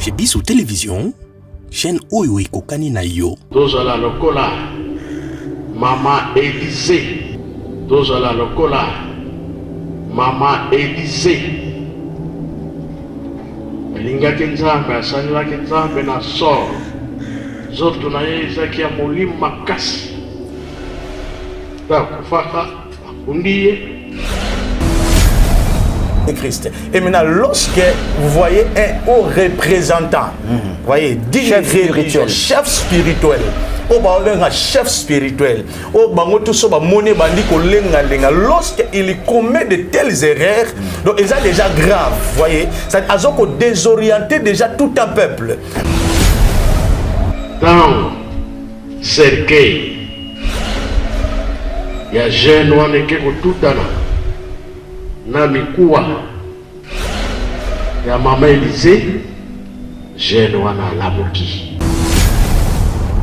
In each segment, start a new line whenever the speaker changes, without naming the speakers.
Chez Biso Télévision, chaîne Oyo Kokani na yo.
Tozala lokola Maman Élysée. Tozala lokola Maman Élysée. Elingaki nzambe asalelaki nzambe na sor. Zoto na ye ezaki ya molimo makasi. Takufaka akundi ye.
Christ. Et maintenant, lorsque vous voyez un haut représentant, voyez, chef spirituel, chef spirituel, lorsqu'il commet de telles erreurs, donc ils sont déjà grave, voyez, ça a désorienté déjà tout un peuple.
Dans Sergei, il y a jeune one qui est tout à l'heure. Na mikuwa ya Maman Élysée, jeune wana lamuki.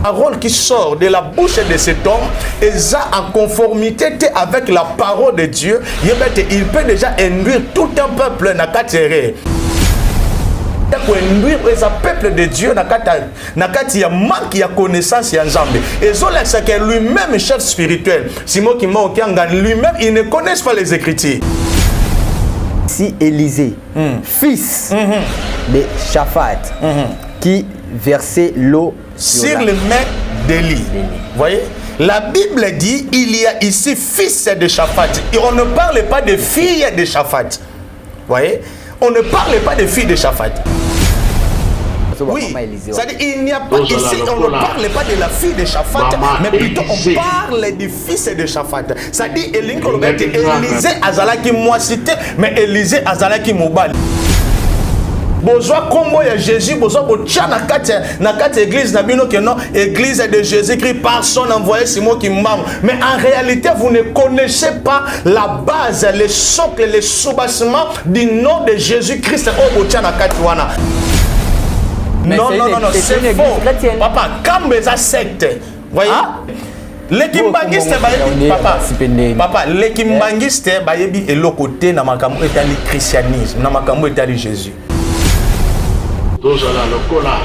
La parole qui sort de la bouche de cet homme est en conformité avec la parole de Dieu. Il peut déjà induire tout un peuple na katere. Pour induire un peuple de Dieu nakati ya manque ya connaissance ya Nzambe. Et cela c'est que lui-même chef spirituel, Simon Kimba Okianga lui-même il ne connaît pas les Écritures.
Si Élisée, fils de Shaphat, qui versait l'eau
sur les mains d'Élie. Voyez, la Bible dit il y a ici fils de Shaphat. Et on ne parle pas de fille de Shaphat. Voyez, on ne parle pas de fille de Shaphat. Oui, c'est-à-dire il n'y a pas ici, on ne parle pas de la fille de Shaphat, mais plutôt on parle du fils de Shaphat. C'est-à-dire Élisée azalaki moisité, mais Élisée azalaki mobile. Besoin combo ya Jésus, besoin ko tia na kati église na bino que non, église de Jésus-Christ par son envoyé Simon Kimbangu. Mais en réalité, vous ne connaissez pas la base, le socle, le soubassement du nom de Jésus-Christ au tia na kati wana. Non, c'est faux. Papa, quand les secte, voyez, les kimbangistes, papa, les kimbangistes, et le côté, na makambo etali christianisme, na makambo etali Jésus.
Tozala lokola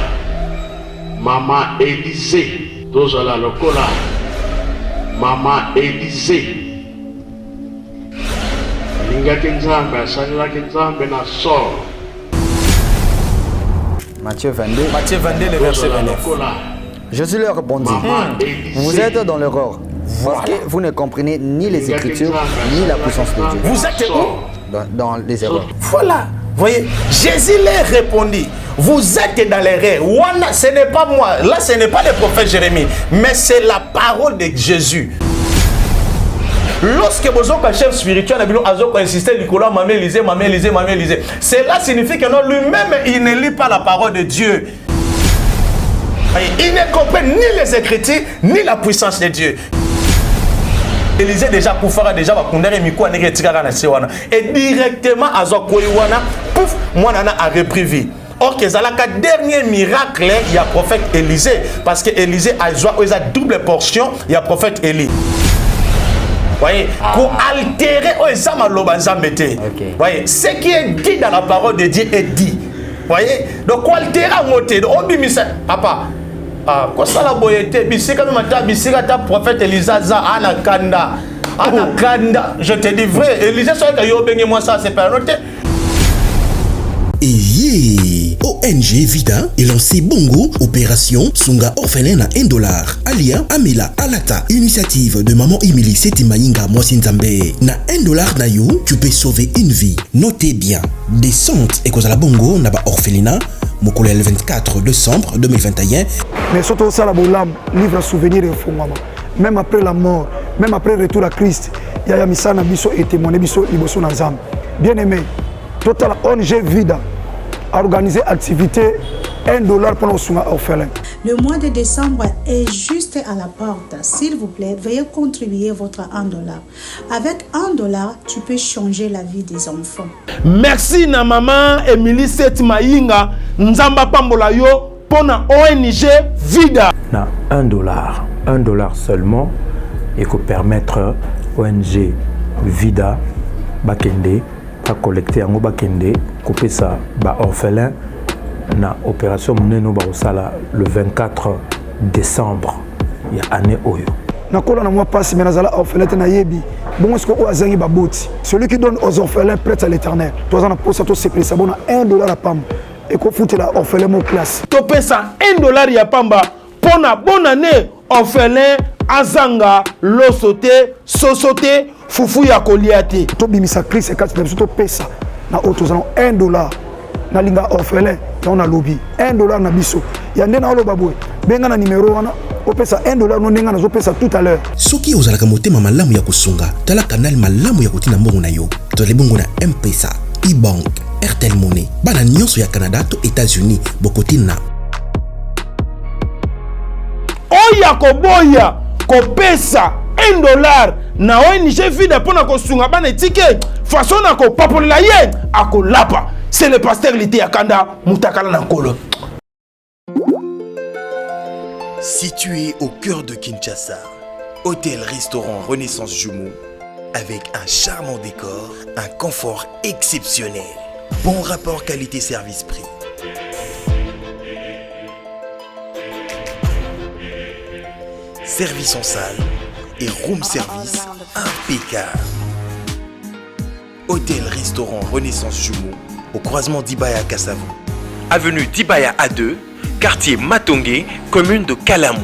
Maman Élysée. Tozala lokola Maman Élysée. Lingaki nzambe asalelaki nzambe na sor.
Matthieu 22,
le verset 29.
Jésus leur répondit, vous êtes dans l'erreur, parce que vous ne comprenez ni les Écritures, ni la puissance de Dieu.
Vous êtes où?
Dans les erreurs.
Voilà, voyez, Jésus leur répondit, vous êtes dans l'erreur. Ce n'est pas moi, là ce n'est pas le prophète Jérémie, mais c'est la parole de Jésus. Lorsque vous êtes un chef spirituel, vous avez insisté, Nicolas, Maman Élysée, cela signifie que non, lui-même, il ne lit pas la parole de Dieu. Il ne comprend ni les Écritures, ni la puissance de Dieu. Élysée déjà Koufara déjà va condamner Miko à et directement à Zokoïwana, pouf, moi nana a repris vie. Or que Zalaka dernier miracle, il y a prophète Élysée, parce que Élysée a une double portion, il y a prophète Élie. Voyez, pour altérer voyez, ce qui est dit dans la parole de Dieu est dit. Voyez, donc quoi altérer à moté, papa. Quoi ça la boyété, bisika ta prophète Elisaza anakanda. Je te dis vrai, Élisée soit que yo bengi moi ça c'est pas noté.
Et ONG Vida est lancé Bongo, opération Sunga orphelin à $1. Alia Amela Alata, initiative de Maman Emily Setimainga Mwasinzambe. Na $1 na yo, tu peux sauver une vie. Notez bien, descente et cause à la Bongo na ba orphelinat, Mokole le 24 décembre 2021.
Mais surtout ça la bolam, livre souvenir et fondement. Même après la mort, même après le retour à Christ, il y a misana biso et témoigné biso liboso na Nzambe. Bien aimé, total ONG Vida a organisé activité $1 pour nos orphelins.
Le mois de décembre est juste à la porte. S'il vous plaît, veuillez contribuer votre $1. Avec $1, tu peux changer la vie des enfants.
Merci na maman Emily Setimainga Nzamba Pambola yo pour na ONG Vida.
Na $1 seulement et que permettre ONG Vida Bakende à collecter en Bakende couper ça ba orphelin na opération Muneno Barosala le 24 décembre. Il y a année Oyo.
Nakola na moi passe mais nazala orphelin na yebi. Bon est-ce que o azangi baboti. Celui qui donne aux orphelins prête à l'Éternel. Toi en pour ça to c'est ça bon $1 à pam. Et ko foutre la orphelin mon classe.
To pesa $1 ya pamba pour na bonne année orphelin azanga losote sosote fufu ya koliate.
To bimisa Christ 4 personnes to pesa na auto $1 na linga orphelin on a lobby $1 na biso. Ya ndena olo babwe. Benga na numéro wana opesa $1 no ndenga nazo pesa tout à l'heure.
Soki ozalaka motema malamu ya kusunga, tala canal malamu ya kotina mbongo na yo. Tole bongo na M-Pesa, e-Bank, Airtel Money. Bana nyonso ya Canada to États-Unis bokotina.
Oya koboya kopesa $1 na ONG Vida pona kosunga bana etike façon na ko papolela ye akolapa. C'est le pasteur Lité Akanda Mutakala Nankolo.
Situé au cœur de Kinshasa, hôtel-restaurant Renaissance Jumeau, avec un charmant décor, un confort exceptionnel, bon rapport qualité-service-prix. Service en salle et room service impeccable. Hôtel-restaurant Renaissance Jumeau, au croisement d'Ibaya Kassavou. Avenue d'Ibaya A2, quartier Matongé, commune de Kalamou.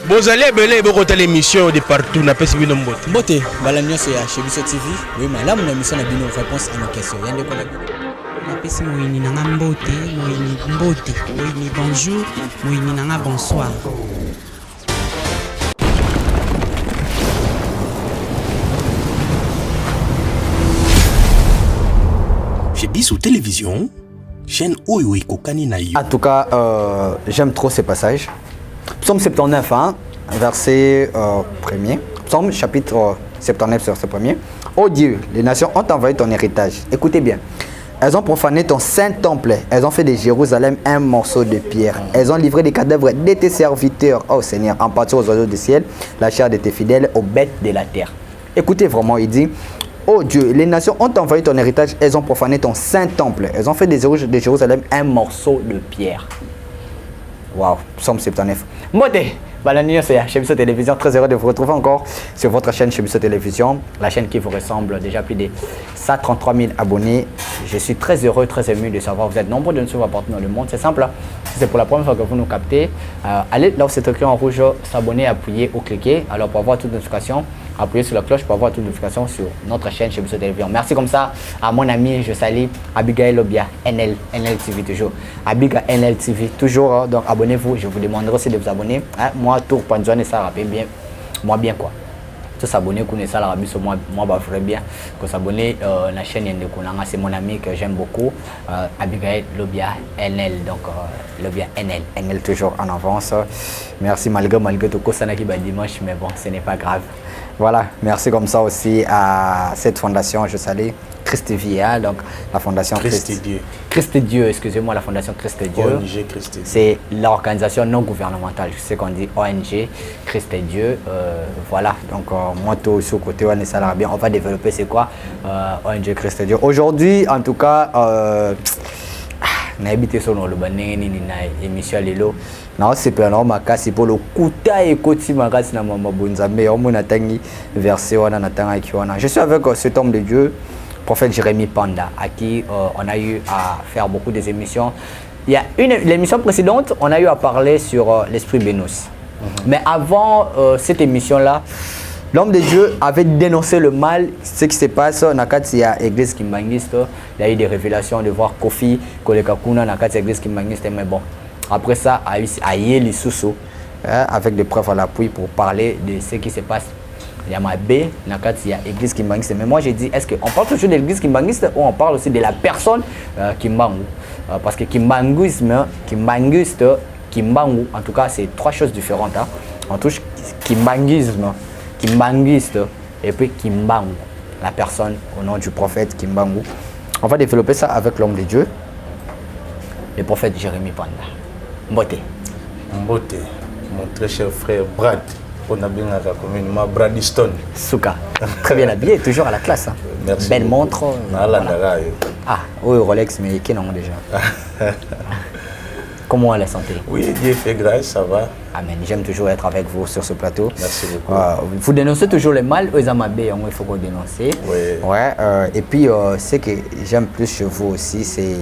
Bozali ebele bokota l'émission de partout na pesi bino mbote.
Mbote, bala nyonso ya Chebiso TV. Oui, malamu na mission na bino réponse à nos questions. Yande ko na
napesi moyini nanga mbote, moyini mbote, moyini bonjour, moyini nanga bonsoir.
Chebiso Télévision, chaîne Oyo Kokani na yo.
En tout cas, j'aime trop ces passages. Psaume 79, hein, verset 1er. Psaume chapitre 79, verset 1er. Oh Dieu, les nations ont envahi ton héritage. Écoutez bien. Elles ont profané ton saint temple. Elles ont fait de Jérusalem un morceau de pierre. Elles ont livré des cadavres de tes serviteurs, oh Seigneur, en partie aux oiseaux du ciel, la chair de tes fidèles, aux bêtes de la terre. Écoutez vraiment, il dit, oh Dieu, les nations ont envahi ton héritage. Elles ont profané ton saint temple. Elles ont fait de Jérusalem un morceau de pierre. Waouh, Psaume 79. Modé, Balanio, c'est Chebiso Télévision. Très heureux de vous retrouver encore sur votre chaîne Chebiso Télévision, la chaîne qui vous ressemble, déjà plus de 133 000 abonnés. Je suis très heureux, très ému de savoir que vous êtes nombreux de nous suivre partout dans le monde. C'est simple, si c'est pour la première fois que vous nous captez, allez là où c'est écrit en rouge, s'abonner, appuyer ou cliquer. Alors pour avoir toutes les notifications, appuyez sur la cloche pour avoir toutes les notifications sur notre chaîne Chebiso Télévision. Merci comme ça à mon ami, je salue Abigail Lobia, NL TV toujours. Abigail NL TV toujours, donc abonnez-vous, je vous demanderai aussi de vous abonner. Moi, tour Panzone, ça rappelle bien, moi bien quoi. Tout s'abonner, connaître ça, la rabis, moi bah ferait bien que s'abonner la chaîne de Kunanga, c'est mon ami que j'aime beaucoup, Abigail Lobia NL, donc Lobia NL toujours en avance. Merci malgré tout ça qui va dimanche, mais bon, ce n'est pas grave. Voilà, merci comme ça aussi à cette fondation, je salue Christ Via, donc la fondation Christ Dieu, excusez-moi, la fondation Christ Dieu.
ONG Christ Dieu.
C'est l'organisation non gouvernementale, je sais qu'on dit ONG Christ Dieu. Voilà, donc moi tout sur le côté on est salarié, on va développer c'est quoi ONG Christ Dieu. Aujourd'hui, en tout cas, n'habitez sur le banné ni na émission lelo. Non, c'est pas normal, c'est pour le kuta et koti magasi na mama bonzambe on mona tangi verset wana na tanga kiwana. Je suis avec cet homme de Dieu, prophète Jérémie Panda, à qui on a eu à faire beaucoup des émissions. Il y a l'émission précédente, on a eu à parler sur l'esprit Bénus. Mais avant cette émission-là, l'homme de Dieu avait dénoncé le mal, ce qui se passe dans l'église Kimbangiste. Il y a eu des révélations de voir Kofi, Kolekakuna dans l'église Kimbangiste. Mais bon, après ça, il y a eu Soussou, avec des preuves à l'appui pour parler de ce qui se passe. Il y a ma B, il y a l'église Kimbangiste. Mais moi, j'ai dit, est-ce qu'on parle toujours de l'église Kimbangiste ou on parle aussi de la personne Kimbangu? Parce que Kimbanguisme, Kimbangiste, Kimbangu, en tout cas, c'est trois choses différentes. Hein. On touche Kimbanguisme, Kimbanguiste et puis Kimbangu, la personne au nom du prophète Kimbangu. On va développer ça avec l'homme de Dieu, le prophète Jérémie Panda. Mbote.
Mbote. mon très cher frère Brad. On a bien communément Bradiston.
Souka. Très bien habillé, toujours à la classe. Hein.
Merci.
Belle montre.
Voilà.
Ah, oui, Rolex, mais qui non déjà. Comment est la santé?
Oui, Dieu fait grâce, ça va.
Amen. J'aime toujours être avec vous sur ce plateau.
Merci beaucoup.
Vous dénoncez toujours les mal aux amabés, il faut qu'on dénonce.
Oui.
Ouais, et puis, ce que j'aime plus chez vous aussi, c'est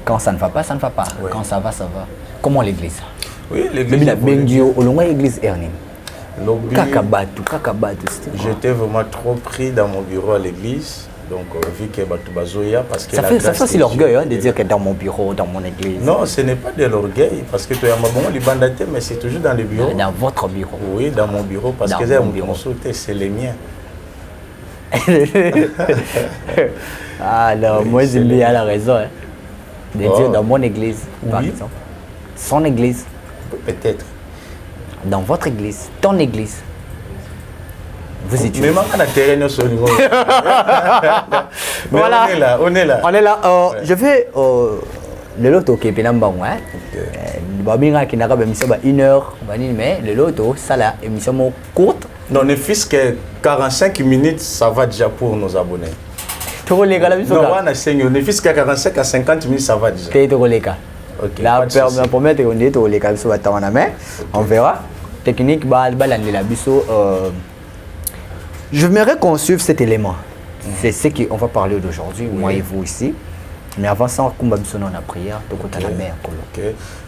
quand ça ne va pas, ça ne va pas. Oui. Quand ça va, ça va. Comment l'église?
Oui, l'église. J'étais vraiment trop pris dans mon bureau à l'église. Donc, vu que Batubazoya, parce que
ça c'est l'orgueil hein, de dire que dans mon bureau, dans mon église.
Non, ce n'est pas de l'orgueil, parce que tu as bon les bandatés, mais c'est toujours dans le bureau.
Dans votre bureau?
Oui, dans mon bureau, parce dans que c'est les miens.
Ah non, moi Zimbi a la raison hein, de dire dans mon église, par exemple. Son église.
Peut-être.
Dans votre église, ton église. Vous étudiez.
Mais on a terrain sur le niveau.
Voilà.
On est là.
Ouais. Je vais le loto qui est pénambang hein. Babinga qui n'a pas émission 1 heure, mais le loto ça la émission courte.
Non, ne fût-ce que 45 minutes, ça va déjà pour nos abonnés.
Tu les gars,
non, on a 5 ne fût-ce que 45 à 50 minutes, ça va déjà.
Tu les gars. OK. Là, la première on est les gars sur la main. On verra. Technique j'aimerais qu'on suive cet élément. C'est ce qu'on va parler d'aujourd'hui, moi et vous ici. Mais avant ça, on a prière, la mer.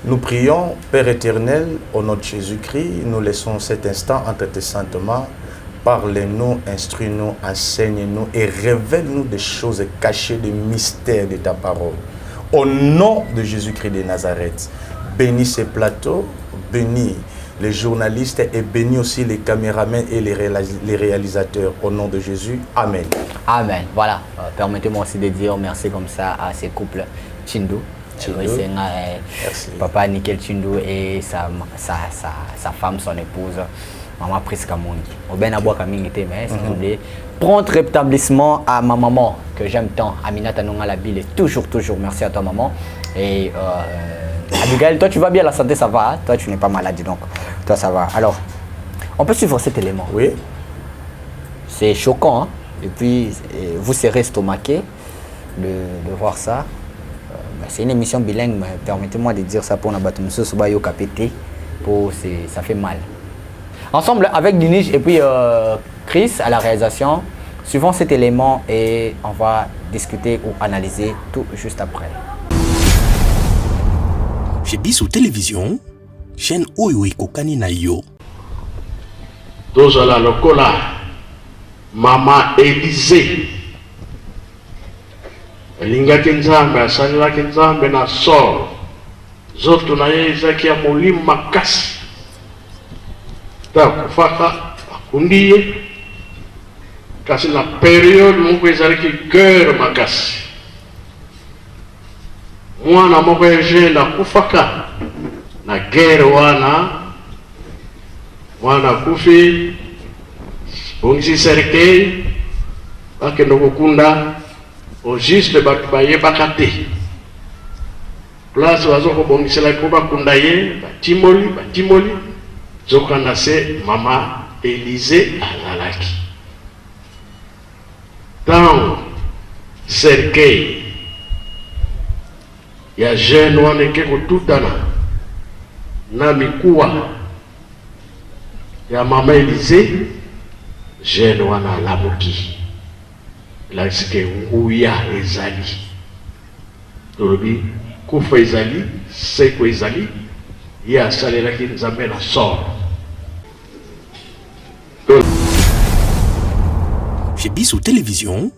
Nous prions, Père éternel, au nom de Jésus-Christ, nous laissons cet instant entre tes saintes mains. Parle-nous, instruis-nous, enseigne-nous et révèle-nous des choses cachées, des mystères de ta parole. Au nom de Jésus-Christ de Nazareth, bénis ces plateaux, bénis les journalistes et bénis aussi les caméramans et les réalisateurs. Au nom de Jésus, Amen.
Amen. Voilà. Permettez-moi aussi de dire merci comme ça à ces couples Chindou. Papa Nickel Chindou et sa femme, son épouse, Maman Priska Mouni. Au ben aboua Kaming était, mais s'il vous plaît, prompt rétablissement à ma maman que j'aime tant, Aminata Nonga Labille, et toujours merci à toi maman. Et Abigail, toi tu vas bien, la santé ça va, hein? Toi tu n'es pas malade donc, toi ça va. Alors, on peut suivre cet élément.
Oui.
C'est choquant, hein? Et puis vous serez estomaqué de voir ça. C'est une émission bilingue, mais permettez-moi de dire ça pour Nabatumso Sobayo Kapete, ça fait mal. Ensemble avec Dinige et puis Chris à la réalisation, suivons cet élément et on va discuter ou analyser tout juste après.
Chez Bissou Télévision, chaîne Oyo Kokani na yo.
Tozala lokola Mama Élysée. Elingaki Nzambe, asalelaki Nzambe na solo. Zoto na ye ezaki ya molimo makasi. Takufaka akundi ye. Kasi na période moko ezalaki guerre makasi. Mwana moko Eugène akufaka na guerre wana. Mwana akufi bongisi cercueil bakende kokunda au juste batu bayebaka te. Place bazokobongisela ko bakunda ye batimoli zokanda se Mama Élysée azalaki. Dans cercueil ya jeune wana eke kotutana na mikuwa ya Mama Élysée, jeune wana alamuki lakisike nguya ezali tolobi kufa ezali seko ezali ye asalelaki Nzambe na solo.
Chez Bissou Télévision,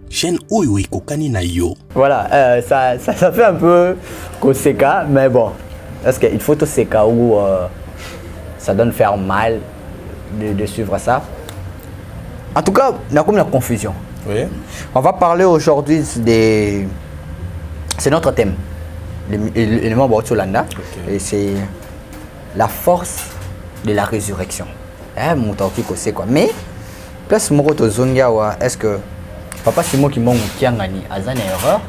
chaîne Oyo Kokani na yo.
Voilà, ça fait un peu Koseka, mais bon, parce qu'il faut tout Seka où ça donne faire mal de suivre ça. En tout cas, il y a comme la confusion.
Oui.
On va parler aujourd'hui des... C'est notre thème, l'élément Bautolanda, et c'est la force de la résurrection. Mon tauki c'est quoi. Mais, place Moroto Zongawa, est-ce que Papa Simon qui monte Kiangani a une erreur?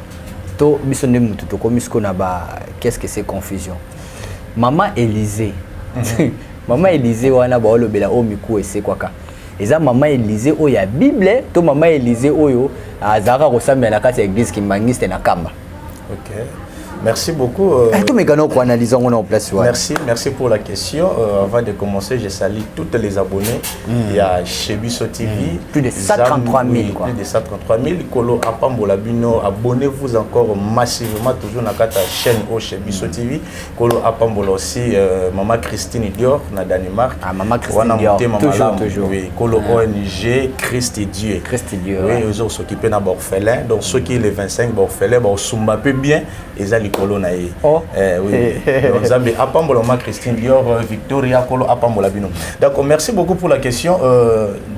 To bisonne mututo komisko na ba qu'est-ce que c'est confusion? Maman Élisée. Maman Élisée wana ba olobela o miku ese kwaka. Eza maman Élisée o ya Bible to maman Élisée oyo azaka kosambela na kati ya église kimbangiste na kamba.
OK. Merci beaucoup. Merci pour la question. Avant de commencer, je salue tous les abonnés. Il y a Chebiso TV.
Plus de 133 000.
Plus de 133 000. Kolo Apambola Bino, abonnez-vous encore massivement toujours dans la chaîne au Chebiso TV. Kolo Apambola aussi, Maman Christine Dior, na Danemark.
Ah, Maman Christine Dior, toujours.
Oui, Kolo ONG, Christ et Dieu.
Christ et Dieu.
Oui, ils ont s'occupé d'un orphelin. Donc, ceux qui les 25 orphelins, ils sont un peu bien. Ils ont
oh.
Oui. Zambé Apamboloma Christine Dior Victoria Kolo Apambola Bino. D'accord, merci beaucoup pour la question.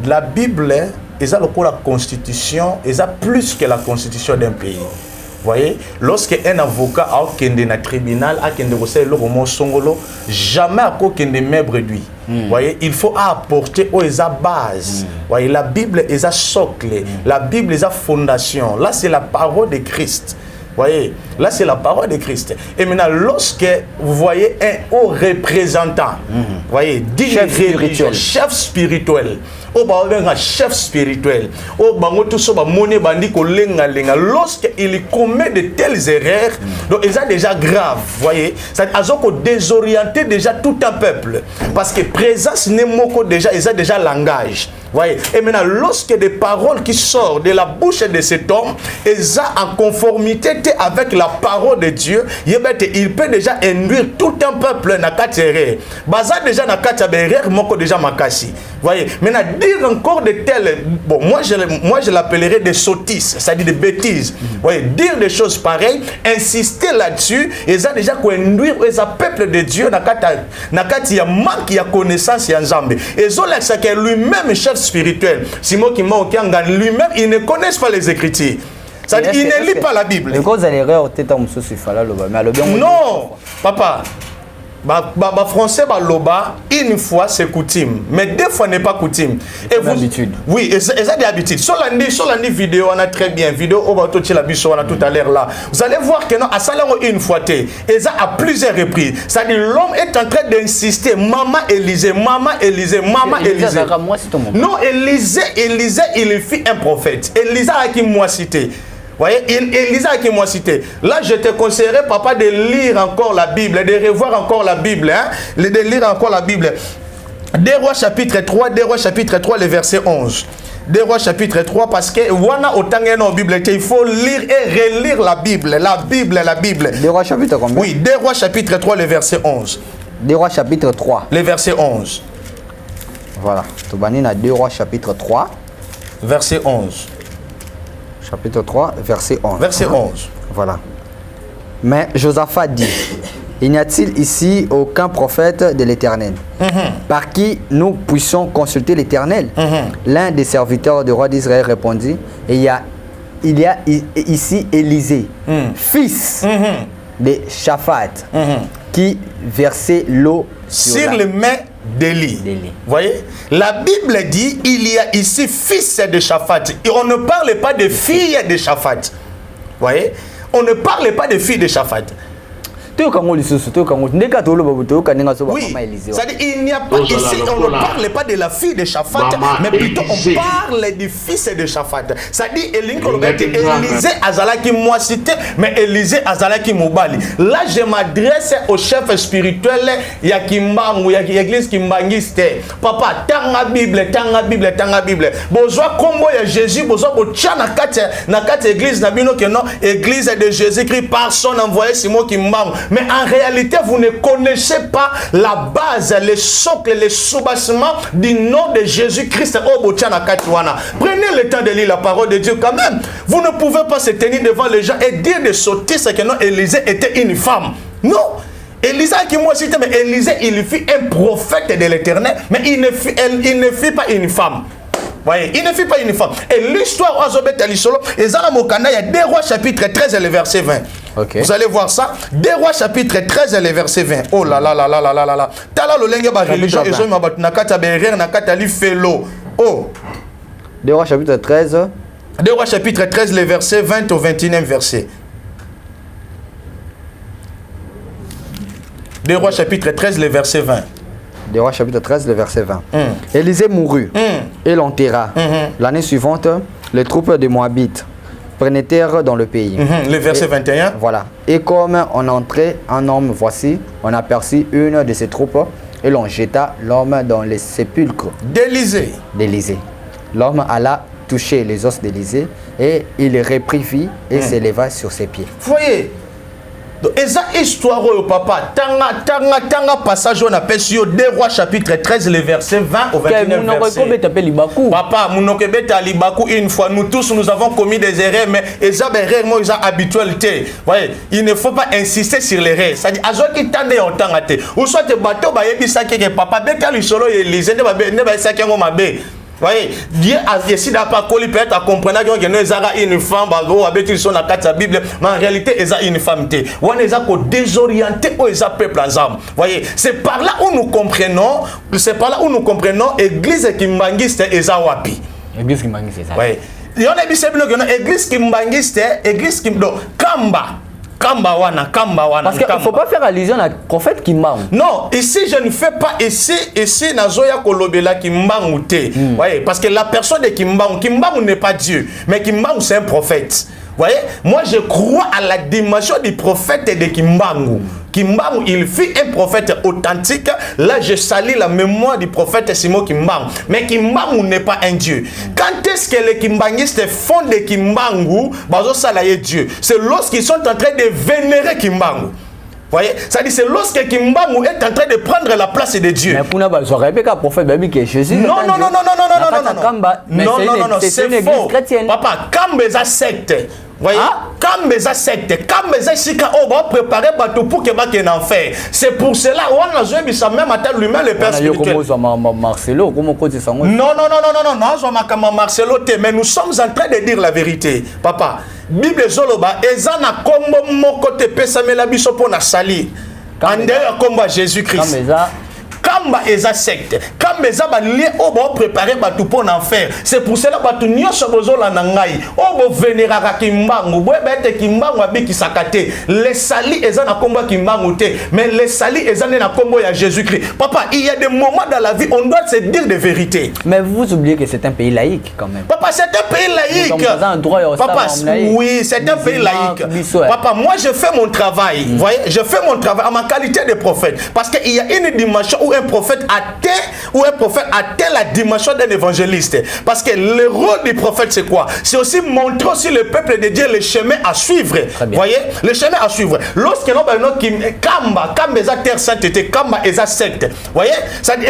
La Bible, ils ont la constitution, ils ont plus que la constitution d'un pays. Vous voyez, lorsqu'un avocat a dans le tribunal, a le roman songolo, jamais à kende membre lui. Vous voyez, il faut apporter aux base. Vous voyez, la Bible est un socle, la Bible est une fondation. Là, c'est la parole de Christ. Vous voyez, là c'est la parole de Christ. Et maintenant, lorsque vous voyez un haut représentant, vous voyez, chef spirituel, chef spirituel, lorsqu'il commet de telles erreurs, donc ils sont déjà graves, vous voyez, ils ont désorienté déjà tout un peuple. Parce que présence n'est déjà, ils ont déjà langage. Voyez. Et maintenant, lorsque des paroles qui sortent de la bouche de cet homme, ils sont en conformité avec la parole de Dieu, il peut déjà induire tout un peuple na katere. Baza déjà na katere, moko déjà makasi. Voyez. Maintenant, dire encore de telles, bon, moi je l'appellerais des sottises, c'est-à-dire des bêtises. Voyez, dire des choses pareilles, insister là-dessus, ils ont déjà induire les peuple de Dieu na kati ya manque ya connaissance ya Nzambe. Et zo la que lui-même chef spirituel, Simon qui Okianga lui-même, il ne connaît pas les Écritures. C'est-à-dire qu'il ne lit pas la Bible. Non, papa. Français loba une fois c'est coutume, mais deux fois n'est pas coutume. Et vous habitude. Oui, et ça des habitudes. Sur la vidéo on a très bien vidéo on va tout à l'heure là. Vous allez voir que non à ça une fois et ça à plusieurs reprises. C'est-à-dire l'homme est en train d'insister maman Élisée. Non, Élisée il fit un prophète. Élisée a qui moi cité. Voyez, Élisa qui m'a cité. Là, je te conseillerais, papa, de lire encore la Bible, de revoir encore la Bible, hein, de lire encore la Bible. Des Rois chapitre 3, le verset 11. Des Rois chapitre 3, parce que wana otangeno Bible, il faut lire et relire la Bible. Des
Rois chapitre combien?
Oui, Des Rois chapitre 3, le verset 11.
Des Rois chapitre 3.
Le verset 11.
Voilà. Tobanina Des Rois chapitre 3.
Verset 11.
Chapitre 3, verset 11.
Verset 11.
Voilà. Mais Josaphat dit, il n'y a-t-il ici aucun prophète de l'Éternel par qui nous puissions consulter l'Éternel? L'un des serviteurs du roi d'Israël répondit, il y a ici Élisée, fils de Shaphat, qui versait l'eau
sur les mains d'Élie. Voyez, la Bible dit il y a ici fils de Shaphat. Et on ne parle pas de fille de Shaphat. Voyez, on ne parle pas de fille de Shaphat. Oui, c'est-à-dire il n'y a pas ici, on ne parle pas de la fille de Shaphat, mais plutôt on parle du fils de Shaphat. C'est-à-dire Élisée Azalaki moi cité, mais Élisée Azalaki Moubali. Là, je m'adresse au chef spirituel Yakimbangu, l'église Kimbangiste. Papa, tanga Bible. Besoin combo ya Jésus, besoin de tchana kate église nabino que non, église de Jésus-Christ par son envoyé Simon Kimbangu. Mais en réalité, vous ne connaissez pas la base, les socles, les sous-bassements du nom de Jésus-Christ. Prenez le temps de lire la parole de Dieu quand même. Vous ne pouvez pas se tenir devant les gens et dire de sottises que non, Élisée était une femme. Non. Élisée qui moi cité, mais Élisée, il fut un prophète de l'Éternel, mais il ne fut pas une femme. Voyez, il ne fut pas une femme. Et l'histoire Azobet Alisolo, et Zara Mokana, il y a Des Rois chapitre 13 et le verset 20. Okay. Vous allez voir ça. Des Rois chapitre 13 et le verset 20. Oh là là là là là là là là. Tala lo lenge ba religion et zo mabat nakata berer nakata li felo. Oh.
Des Rois chapitre 13.
Des Rois chapitre 13 le verset 20 au 21e verset. 2 Rois chapitre 13, le verset 20.
2 Rois chapitre 13, le verset 20. Élisée mourut et l'enterra. L'année suivante, les troupes de Moabites pénétrèrent dans le pays.
Le verset 21.
Voilà. Et comme on entrait un homme, voici, on aperçut une de ses troupes et l'on jeta l'homme dans les sépulcres
d'Élisée.
L'homme alla toucher les os d'Élisée et il reprit vie et s'éleva sur ses pieds.
Voyez, eza histoire au papa tanga passage on appelle sur 2 Rois chapitre 13 le verset 20 au 21 verset. Papa munokebeta libaku une fois nous tous nous avons commis des erreurs mais eza erreur moi eza habitualité. Voyez, il ne faut pas insister sur les erreurs. Ça dit azo ki tande otanga te. Ou soit te bateau ba yebisa ke papa beta li solo Élisée ne ba isa ke ngoma be. Voyez, Dieu a décidé à pas coller peut-être à comprendre que nous avons une femme, avec son la Bible, mais en réalité, ils ont une femme. On les a désorientés au peuple ensemble. Voyez, c'est par là où nous comprenons, Église qui m'angiste et Zawapi.
Église qui m'angiste, c'est ça.
Oui. Il y a Église qui m'angiste, Église qui m'angiste, Kamba. Parce
qu'il ne faut pas faire allusion à prophète Kimbang.
Non, ici je ne fais pas ici Nazoya Kolobela Kimbang. Voyez, parce que la personne de Kimbang n'est pas Dieu, mais Kimbang c'est un prophète. Voyez, moi je crois à la dimension du prophète de Kimbangu. Kimbangu, il fut un prophète authentique. Là, je salue la mémoire du prophète Simon Kimbangu. Mais Kimbangu n'est pas un Dieu. Quand est-ce que les Kimbangistes font de Kimbangu, Dieu? C'est lorsqu'ils sont en train de vénérer Kimbangu. Voyez, ça dit c'est lorsque Kimbangu est en train de prendre la place de Dieu.
Mais pour nous, ça répète qu'un prophète que Jésus.
Non, c'est faux. Papa, Kambeza secte. Voyez, Kambeza secte, Kambeza sika on va préparer bateau pour que bateau en enfer. C'est pour cela on a joué ça même à tel lui-même le père spirituel.
Marcelo, comment côté ça?
Non, Marcelo, mais nous sommes en train de dire la vérité, papa. Bible zoloba ezana kombo moko te pesa mela biso pona sali. Ande komba Jésus-Christ. Kamba eza secte. Kamba eza ba lié au bo préparer batou pour l'enfer. C'est pour cela batou nyonso bozola na ngai. O bo vénéraka Kimbangu. Bo bete Kimbangu abiki sakate. Les sali eza na komba Kimbangu te, mais les sali eza na kombo ya Jésus-Christ. Papa, il y a des moments dans la vie on doit se dire des vérités.
Mais vous oubliez que c'est un pays laïque quand même.
Papa, c'est un pays laïque. Papa, oui, c'est un pays laïque. Papa, moi je fais mon travail. Vous voyez, je fais mon travail en ma qualité de prophète parce qu'il y a une dimension où un prophète atteint la dimension d'un évangéliste. Parce que le rôle du prophète c'est quoi? C'est aussi montrer aussi le peuple de Dieu le chemin à suivre. Vous voyez? Le chemin à suivre. Lorsque nous avons Kamba eza terre sainteté, Kamba eza secte. Vous voyez? Ça dit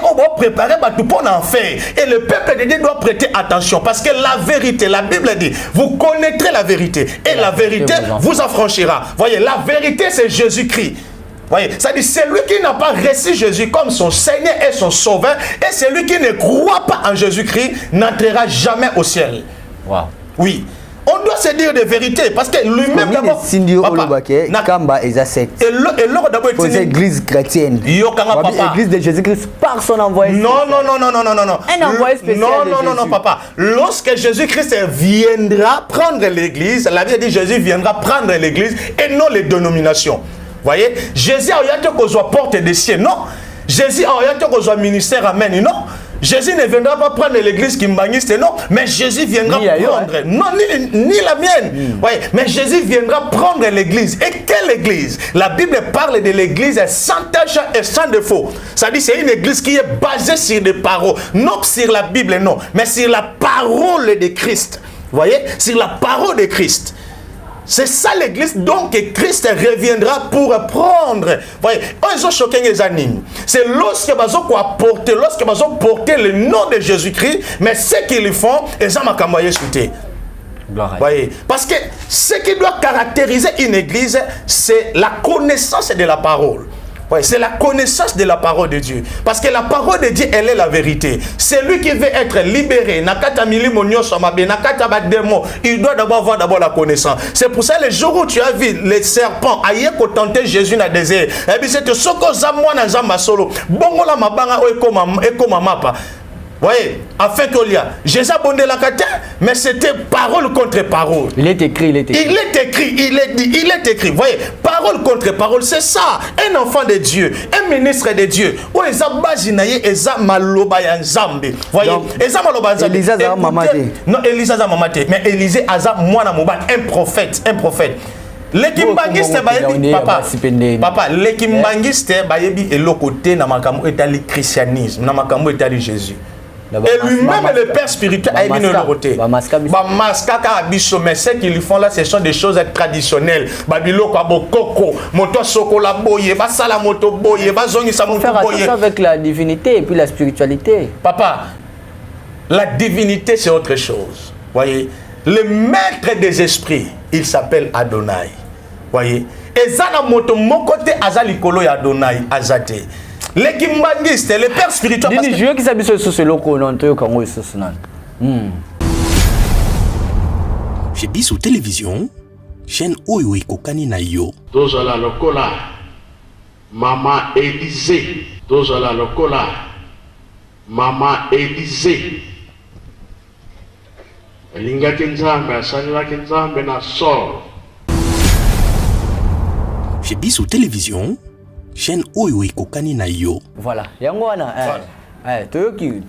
on va préparer tout pour l'enfer. Et le peuple de Dieu doit prêter attention parce que la vérité, la Bible dit, vous connaîtrez la vérité et la vérité vous affranchira. Vous voyez? La vérité c'est Jésus-Christ. Voyez, ça dit celui qui n'a pas reçu Jésus comme son Seigneur et son Sauveur, et celui qui ne croit pas en Jésus-Christ n'entrera jamais au ciel.
Wow.
Oui. On doit se dire des vérités parce que lui-même d'abord.
Kamba est secte.
Et l'or d'abord
est l'église chrétienne. L'église de Jésus-Christ par son envoyé.
Non.
Un envoyé spécial.
Non, papa. Lorsque Jésus-Christ viendra prendre l'église, la Bible dit Jésus viendra prendre l'église et non les dénominations. Voyez, Jésus a eu qu'on soit porte des cieux, non. Jésus a eu qu'on soit ministère, amen, non. Jésus ne viendra pas prendre l'église qui m'bangiste, non. Mais Jésus viendra prendre, non, ni la mienne. Voyez, mais Jésus viendra prendre l'église. Et quelle église? La Bible parle de l'église sans tache et sans défaut. Ça dit c'est une église qui est basée sur des paroles, non sur la Bible, non, mais sur la parole de Christ. Voyez, sur la parole de Christ. C'est ça l'église, donc que Christ reviendra pour prendre. Voyez, ils ont choqué les animes. C'est lorsque ils ont porté le nom de Jésus-Christ, mais ce qu'ils font, ils ont makamboyé sauté. Voyez, parce que ce qui doit caractériser une église, c'est la connaissance de la parole. Ouais, c'est la connaissance de la parole de Dieu. Parce que la parole de Dieu, elle est la vérité. Celui qui veut être libéré, il doit d'abord avoir la connaissance. C'est pour ça, le jour où tu as vu les serpents, aïe, qu'on tentait Jésus dans le désert, et puis c'est ce que Zamouana Zamba solo, bongo la mabanga, et comme mapa. Voyez, afin qu'il y a Jésus a bondé la carte, mais c'était parole contre parole.
Il est écrit, il est écrit.
Il est écrit, il est dit, il est écrit. Voyez, parole contre parole, c'est ça. Un enfant de Dieu, un ministre de Dieu. Où Eza Bazinaye, Eza Maloba Yanzambe. Voyez, Eza Maloba Yanzambe.
Elisa Zara Mamate.
Non, Elisa Zara Mamate. Mais Élisée Aza Mwana Moba, un prophète, un prophète. L'équimbangiste bayebi papa l'équimbangiste bayebi et le côté na makambo etali christianisme na makambo etali Jésus. Et lui-même le père spirituel a mis le côté. Bamaska ka biso mais ce qu'ils font là ce sont des choses traditionnelles. Babilo ka bokoko, moto sokola boye, ba sala moto boye, ba zongi sa moto boye.
Faire avec la divinité et puis la spiritualité.
Papa, la divinité c'est autre chose. Voyez, le maître des esprits, il s'appelle Adonai. Voyez, et zana moto mon côté azali kolo ya Adonai azate. Les kimbangistes, les pères spirituels.
Dini je qui s'habille sur ce loco non te Congo ce nan.
Chez Bissou Télévision, chaîne Oyo Kokani na yo.
Tozala lokola Maman Élysée. Tozala lokola Maman Élysée. Elingaki Nzambe asalelaki Nzambe na sort.
Chez Bissou Télévision, chaîne Oyo Kokani na yo.
Voilà, yango wana toki.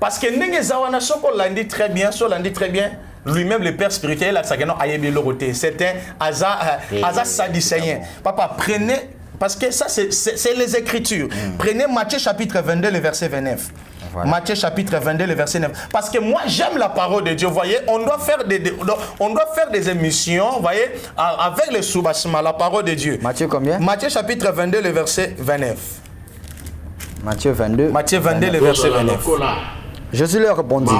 Parce que ndenge zawana soko landi très bien, so landi très bien. Lui-même le père spirituel là ça que non ayebi loroté. C'est un Aza sadicéen. Papa prenez parce que ça c'est les écritures. Prenez Matthieu chapitre 22 le verset 29. Voilà. Matthieu chapitre 22 le verset 9. Parce que moi j'aime la parole de Dieu. Vous voyez, on doit faire des émissions, vous voyez, avec les soubassement, la parole de Dieu.
Matthieu combien?
Matthieu chapitre 22 le verset 29.
Matthieu 22
le verset 29.
Jésus leur répondit,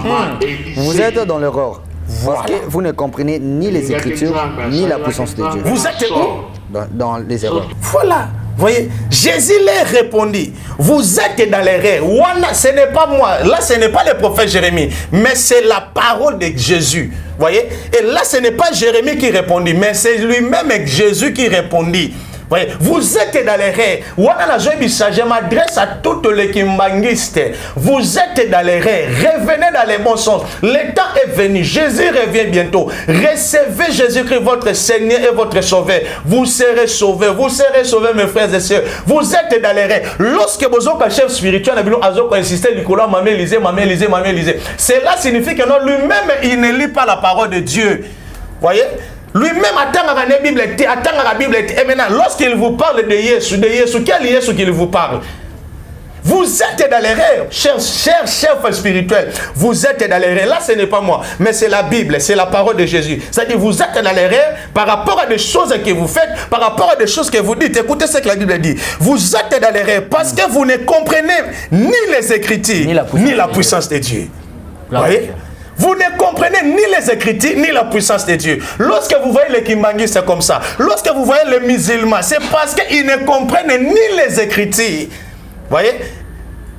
vous êtes dans l'erreur. Parce que vous ne comprenez ni les Écritures, ni la puissance de Dieu.
Vous êtes où?
Dans les erreurs.
Voilà. Voyez, Jésus leur répondit, vous êtes dans l'erreur. Ce n'est pas moi, là ce n'est pas le prophète Jérémie, mais c'est la parole de Jésus. Voyez, et là ce n'est pas Jérémie qui répondit, mais c'est lui-même Jésus qui répondit. Voyez, vous êtes dans l'erreur. Je m'adresse à toutes les kimbangistes. Vous êtes dans l'erreur. Revenez dans les bons sens. Le temps est venu. Jésus revient bientôt. Recevez Jésus-Christ, votre Seigneur et votre Sauveur. Vous serez sauvés. Vous serez sauvés, mes frères et sœurs. Vous êtes dans l'erreur. Lorsque vous êtes un chef spirituel, vous insistez, Nicolas, Mamé Élisée. Cela signifie que non, lui-même, il ne lit pas la parole de Dieu. Voyez? Lui-même attend à la Bible, et maintenant, lorsqu'il vous parle de Jésus, quel Jésus qu'il vous parle? Vous êtes dans l'erreur, cher chef spirituel. Vous êtes dans l'erreur. Là, ce n'est pas moi, mais c'est la Bible, c'est la parole de Jésus. C'est-à-dire, vous êtes dans l'erreur par rapport à des choses que vous faites, par rapport à des choses que vous dites. Écoutez ce que la Bible dit. Vous êtes dans l'erreur parce que vous ne comprenez ni les Écritures, ni la puissance de Dieu. Vous voyez? Vous ne comprenez ni les Écritures, ni la puissance de Dieu. Lorsque vous voyez les kimbangistes comme ça, lorsque vous voyez les musulmans, c'est parce qu'ils ne comprennent ni les Écritures. Vous voyez?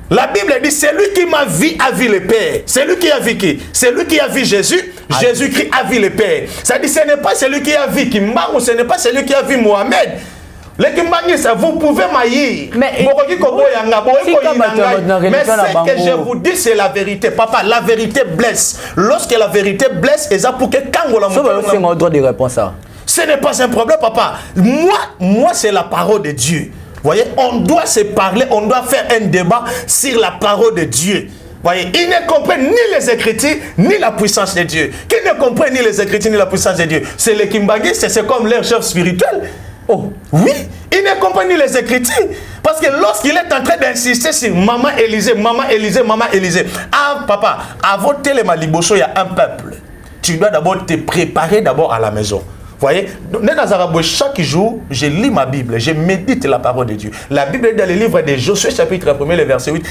La Bible dit, c'est lui qui m'a vu a vu le Père. C'est lui qui a vu qui? C'est lui qui a vu Jésus. Jésus-Christ a vu le Père. Ça dit, ce n'est pas celui qui a vu Kimbangu, ce n'est pas celui qui a vu Mohamed. Les kimbangistes, vous pouvez maïr. Mais ce que je vous dis, c'est la vérité. Papa, la vérité blesse. Lorsque la vérité blesse, et ça pour que
c'est mon droit de répondre ça.
Ce n'est pas un problème, papa. Moi c'est la parole de Dieu. Vous voyez, on doit se parler, on doit faire un débat sur la parole de Dieu. Voyez, ils ne comprennent ni les Écritures, ni la puissance de Dieu. Qui ne comprennent ni les Écritures, ni la puissance de Dieu? C'est les kimbangistes, c'est comme leur chef spirituel. Oh, oui, il ne comprend ni les Écritures. Parce que lorsqu'il est en train d'insister sur Maman Élisée, ah papa, avant le Maliboso, il y a un peuple. Tu dois d'abord te préparer d'abord à la maison. Vous voyez, chaque jour, je lis ma Bible, je médite la parole de Dieu. La Bible est dans le livre de Josué, chapitre 1, le verset 8,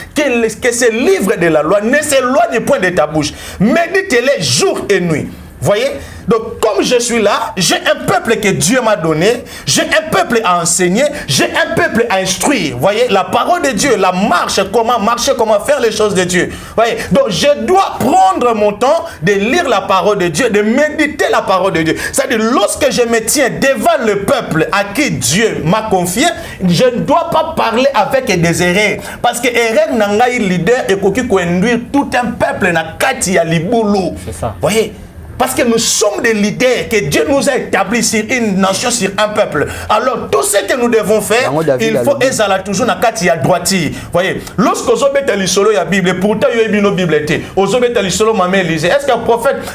que ce livre de la loi ne s'éloigne point de ta bouche. Médite-les jour et nuit. Voyez, Donc, comme je suis là, j'ai un peuple que Dieu m'a donné, j'ai un peuple à enseigner, j'ai un peuple à instruire. Vous voyez, la parole de Dieu, la marche, comment marcher, comment faire les choses de Dieu. Vous voyez, donc je dois prendre mon temps de lire la parole de Dieu, de méditer la parole de Dieu. C'est-à-dire, lorsque je me tiens devant le peuple à qui Dieu m'a confié, je ne dois pas parler avec des erreurs. Parce que erreur n'a pas leader et qui conduire tout un peuple na kati ya libulu. C'est ça. Vous voyez? Parce que nous sommes des leaders, que Dieu nous a établis sur une nation, sur un peuple. Alors, tout ce que nous devons faire, il faut être toujours dans le cas de droitier. Vous voyez, lorsque vous avez lu solo la Bible, pourtant vous avez une Bible, vous avez lu solo maman Élisée. Est-ce que le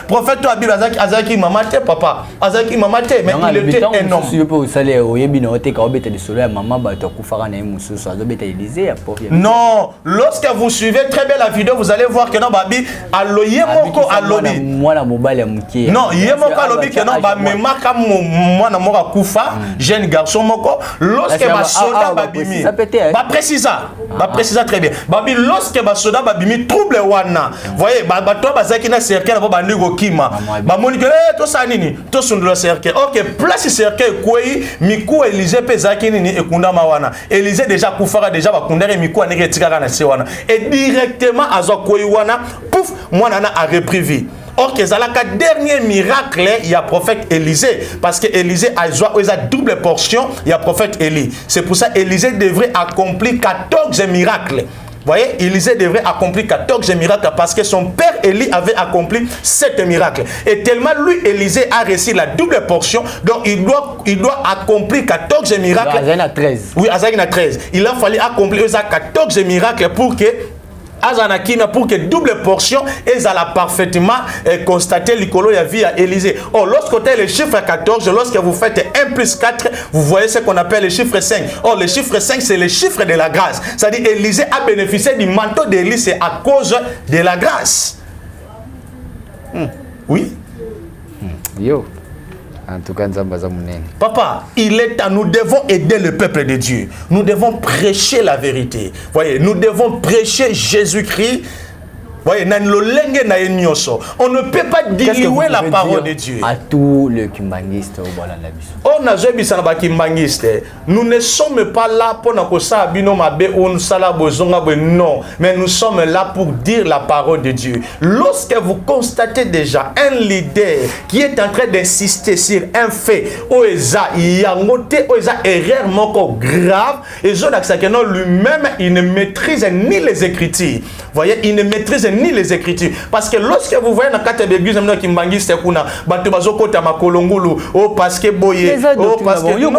prophète de la Bible, Azaki mamate, papa, Azaki mamate, mais il était un homme. Non, lorsque vous suivez très bien la vidéo, vous allez voir que non, Babi, aloye moko alobi. Non, il y a moko alobi que non, ba mema comme moi na moko kufa, jeune garçon moko, lorsque ba soldat babimi. Ba précisa, très bien. Babi lorsque ba soldat babimi trouble wana. Voyez, ba toi ba zaki na cercle na ba ndiko kima. Ba moni que to sa nini, to sundulo cercle. OK, place cercle kwei miku Élisée pe zaki nini ekunda mawana. Élisée déjà kufara déjà ba kundere miku aneke tikaka na sewana. Et directement azo kwei wana, pouf, moi nana a repris vie. Or, que c'est le dernier miracle, il y a le prophète Élisée. Parce que Élisée a double portion, il y a le prophète Élie. C'est pour ça qu'Élisée devrait accomplir 14 miracles. Vous voyez, Élisée devrait accomplir 14 miracles parce que son père Élie avait accompli 7 miracles. Et tellement lui, Élisée, a reçu la double portion, donc il doit accomplir 14 miracles.
Azana 13.
Oui, Azana 13. Il a fallu accomplir 14 miracles pour que Azanakina pour que double portion et ça l'a parfaitement constaté l'icolo y a vie à Élisée. Oh, lorsque vous avez le chiffre 14, lorsque vous faites 1 plus 4, vous voyez ce qu'on appelle le chiffre 5. Oh, le chiffre 5, c'est le chiffre de la grâce. C'est-à-dire Élisée a bénéficié du manteau d'Élie, c'est à cause de la grâce. Oui.
Yo. En tout cas,
papa, il est à nous devons aider le peuple de Dieu. Nous devons prêcher la vérité. Voyez, nous devons prêcher Jésus-Christ. Voyez, on ne peut pas diluer la parole de Dieu.
À tous les kimbangistes,
nous ne sommes pas là pour non, mais nous sommes là pour dire la parole de Dieu. Lorsque vous constatez déjà un leader qui est en train d'insister sur un fait, il y a erreur grave, et lui-même, il ne maîtrise ni les Écritures. Voyez, il ne maîtrise ni les Écritures. Parce que lorsque vous voyez dans quatre églises qui mangissent kuna bato bazokota makolongulu oh parce que boye oh parce que non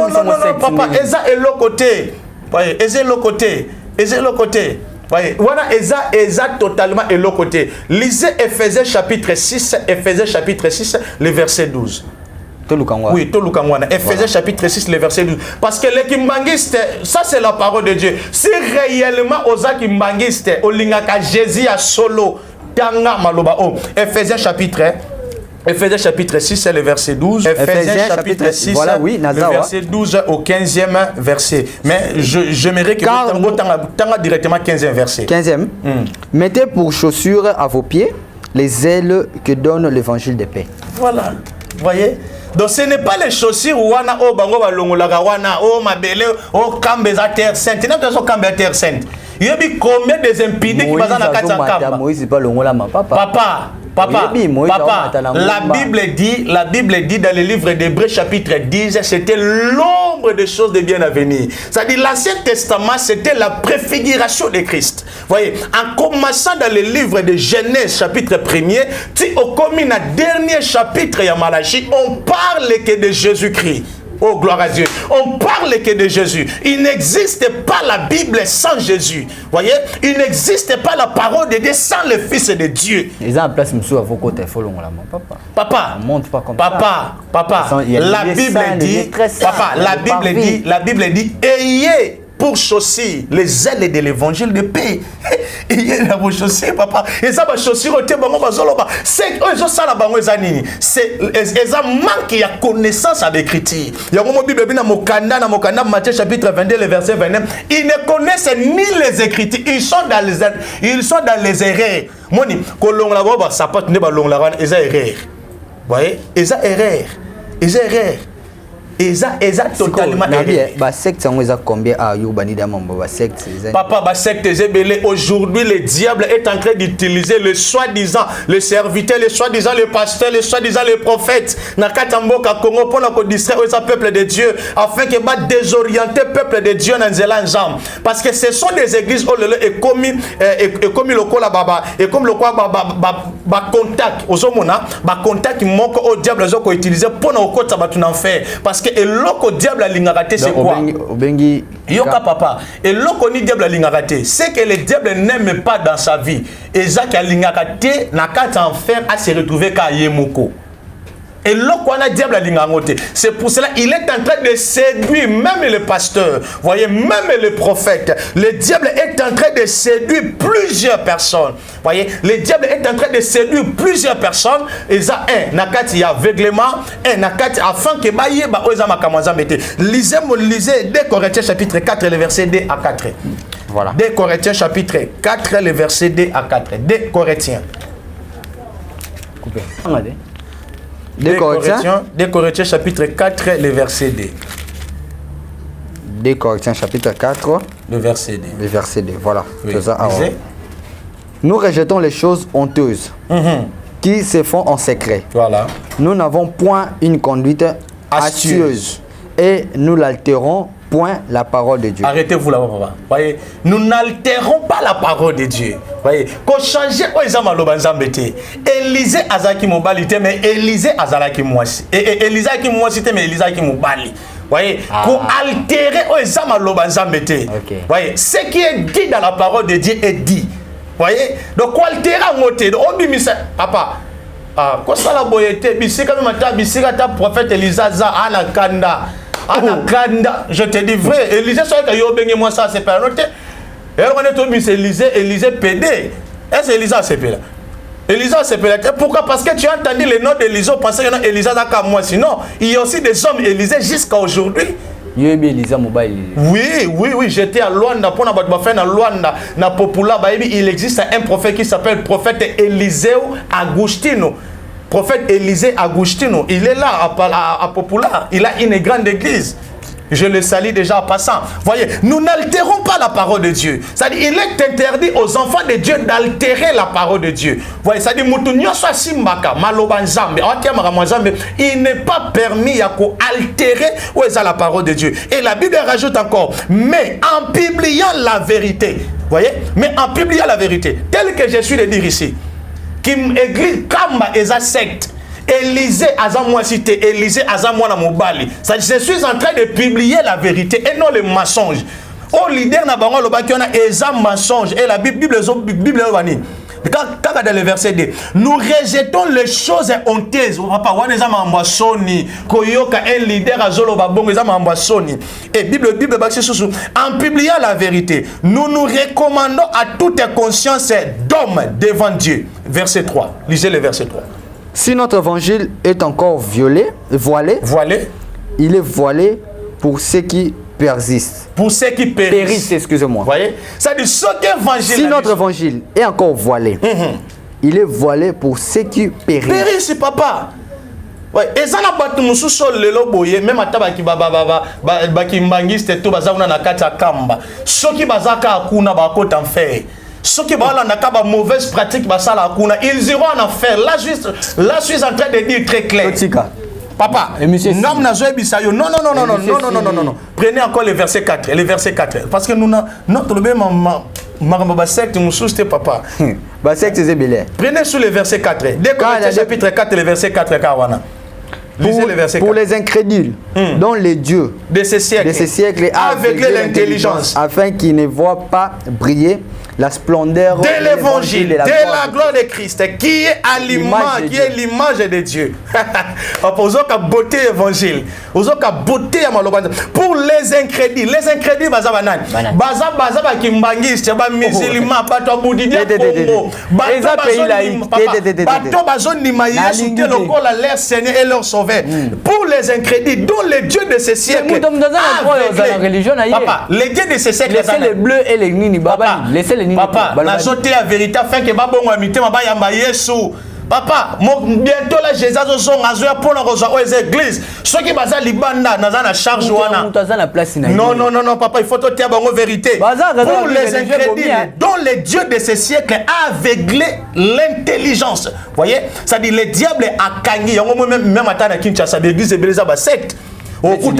papa eza est le côté. Voyez, eza le côté. Eza le côté. Voyez, voilà eza totalement est le côté. Lisez Éphésiens chapitre 6, Éphésiens chapitre 6, le verset 12. Oui, Tolukangwana. Éphésiens chapitre 6, le verset 12. Parce que les kimbangistes, ça c'est la parole de Dieu. Si réellement osa kimbangistes, olingaka Jésus a solo, tanga maloba o. Éphésiens chapitre 6, c'est le verset 12. Éphésiens chapitre 6,
voilà, oui,
le verset 12 au 15e verset. Mais j'aimerais que vous tanga directement 15e verset.
15e. Mettez pour chaussures à vos pieds les ailes que donne l'évangile de paix.
Voilà. Vous voyez? Donc ce n'est pas les chaussures wana o bango balongolaka wana o mabele o kambeza terre sainte. Non, ça kambe terre sainte. Il y a combien des impies qui basent dans kata kamba.
Moïse pas longola ma papa.
Papa, la Bible dit dans le livre d'Hébreux chapitre 10, c'était l'ombre des choses de bien à venir. C'est-à-dire l'Ancien Testament, c'était la préfiguration de Christ. Voyez, en commençant dans le livre de Genèse chapitre 1er, au commun dernier chapitre de Malachie, on parle que de Jésus-Christ. Oh, gloire à Dieu. On parle que de Jésus. Il n'existe pas la Bible sans Jésus. Voyez, il n'existe pas la parole de Dieu sans le Fils de Dieu.
Ils ont en place, monsieur, à vos côtés, il faut l'on
papa.
Monte pas comme
papa. La Bible dit, la Bible dit, ayez pour chaussures les ailes de l'évangile de paix. Ayez la vos chaussures, papa. Et ça va chaussures au bango bazoloba. C'est eux ça la bango zanini. C'est ça manque il y a connaissance avec l'écriture. Il y a mon Bible na mokanda Matthieu chapitre 22 le verset 29. Ils ne connaissent ni les écritures. Ils sont dans les erreurs. Moni kolong la boba ça pas ne ba long la eza erreur. voyez, eza erreur. Eza erreur. Eza totalement erreur.
Ba secte ça on combien à Yobani Damambo ba secte.
Papa ba secte zebele aujourd'hui le diable est en train d'utiliser le soi-disant le serviteur, le soi-disant le pasteur, le soi-disant le prophète na katamboka Congo pour ko distraire le peuple de Dieu afin que ba désorienter peuple de Dieu dans Zéland Jam parce que ce sont des églises et comme lokola baba et comme lokola ba contact ozomona ba contact moko au diable zo ko utiliser pour na okota batu na enfer parce que et l'oko diable a l'ingaraté c'est quoi? Yoka papa. Et l'oko ni diable a l'ingaraté. C'est que le diable n'aime pas dans sa vie. Et ça qui a l'ingaraté n'a qu'à enfer à se retrouver qu'à Yemoko. Et l'autre, on a diable à l'ingangoté. C'est pour cela qu'il est en train de séduire même le pasteur. Voyez, même le prophète. Le diable est en train de séduire plusieurs personnes. Voyez, le diable est en train de séduire plusieurs personnes. Et ça, nakati aveuglement, nakati afin que baye ba oza makamanza mete. Lisez 2 Corinthiens chapitre 4 le verset 2 à 4.
Voilà.
2 Corinthiens chapitre 4 le verset 2 à 4. 2 Corinthiens.
Coupé.
2 Corinthiens chapitre 4, le verset 2.
2 Corinthiens chapitre 4,
le verset 2.
Le verset 2, voilà.
Oui.
Ça, nous rejetons les choses honteuses qui se font en secret.
Voilà.
Nous n'avons point une conduite astucieuse et nous n'altérons point la parole de Dieu.
Arrêtez-vous là, papa. Voyez, nous n'altérons pas la parole de Dieu. Voyez, qu'on change Élisée azaki mobalité, mais Élisée azalaki moisi. Et Élisée qui moisi, mais Élisée qui mobali. Voyez, qu'on altérer Oezama Lobanzambete. Voyez, ce qui est dit dans la parole de Dieu est dit. Voyez, donc qu'on altérer en moté. Donc on dit, papa, quoi ça la boyété, bisika même bisika ta prophète Élisée za anakanda. Anakanda, je te dis vrai, Élisée soit que yo bengi moi ça c'est pas noté. Et on est tombé Élisée PD. Est-ce Élisée c'est là? Élisée c'est là. Pourquoi? Parce que tu as entendu le nom d'Élisée, pensez que Élisée n'a qu'à moi. Sinon, il y a aussi des hommes Élisée jusqu'à aujourd'hui.
Oui,
j'étais à Luanda pour na Luanda na Popula il existe un prophète qui s'appelle prophète Eliseo Agustino. Prophète Élisée Agustino, il est là à Popula, il a une grande église. Je le salue déjà en passant. Voyez, nous n'altérons pas la parole de Dieu. C'est-à-dire, il est interdit aux enfants de Dieu d'altérer la parole de Dieu. Voyez, c'est-à-dire, il n'est pas permis à altérer la parole de Dieu. Et la Bible rajoute encore, mais en publiant la vérité. Voyez, mais en publiant la vérité, tel que je suis de dire ici, qui église Kamba et sa secte. Élisée Azamwa cité, Élisée Azamwa na Mobali. Je suis en train de publier la vérité et non le mensonge. Au leader na bango loba qui on a ezam mensonge et la Bible wani. Quand dans le verset 2, nous rejetons les choses honteuses. Papa wana za mambasoni koyoka un leader azolo babongo za mambasoni. Et Bible baxé sous en publiant la vérité, nous nous recommandons à toute conscience d'homme devant Dieu. Verset 3. Lisez le verset 3.
Si notre évangile est encore voilé, il est voilé pour ceux qui persistent.
Pour ceux qui périssent,
excusez-moi.
Voyez, ça dit
si notre évangile est encore voilé, il est voilé pour ceux qui périssent.
Périssent, papa. Ouais, et ça n'a pas tout musu sol le loboye, même à tabaki baki mbangiste tout baza una nakata kamba. Soki bazaka akuna bakota enfer. Ceux qui ont la mauvaise pratique, ils iront en enfer. Là, je suis en train de dire très clair. Papa, non. Prenez encore le verset 4. Le verset 4. Parce que nous, notre secte, nous soustez papa. Prenez sur le verset 4. Dès que chapitre 4, le verset 4,
pour les incrédules, dont les dieux
de ces siècles
avec l'intelligence, afin qu'ils ne voient pas briller la splendeur
de l'évangile, de la gloire de Christ, qui est à l'image, qui est l'image de Dieu. Beauté évangile, pour les incrédules, bazabanan, bazaba kimbangiste, ba musulman, bato boudidia Congo, bato bazoni maïa, soutenir le corps, leur Seigneur et leur Sauveur. Pour les incrédules, dont les dieux de ces siècles, papa, les dieux de ces siècles,
laissez les bleus et les nini, laissez les nini.
Papa, la sauté la vérité afin que babongo amité maba yamba Yesu. Papa, bientôt là, Jésus a son azouya pour les églises. Ceux qui basent Libanda, n'a pas charge wana. Non, papa, il faut te dire la vérité. Pour les incrédules, dont le Dieu de ce siècle a aveuglé l'intelligence. Vous voyez, ça dit le diable a gagné. Même à Kinshasa, l'église est beleza ba secte. Pourquoi?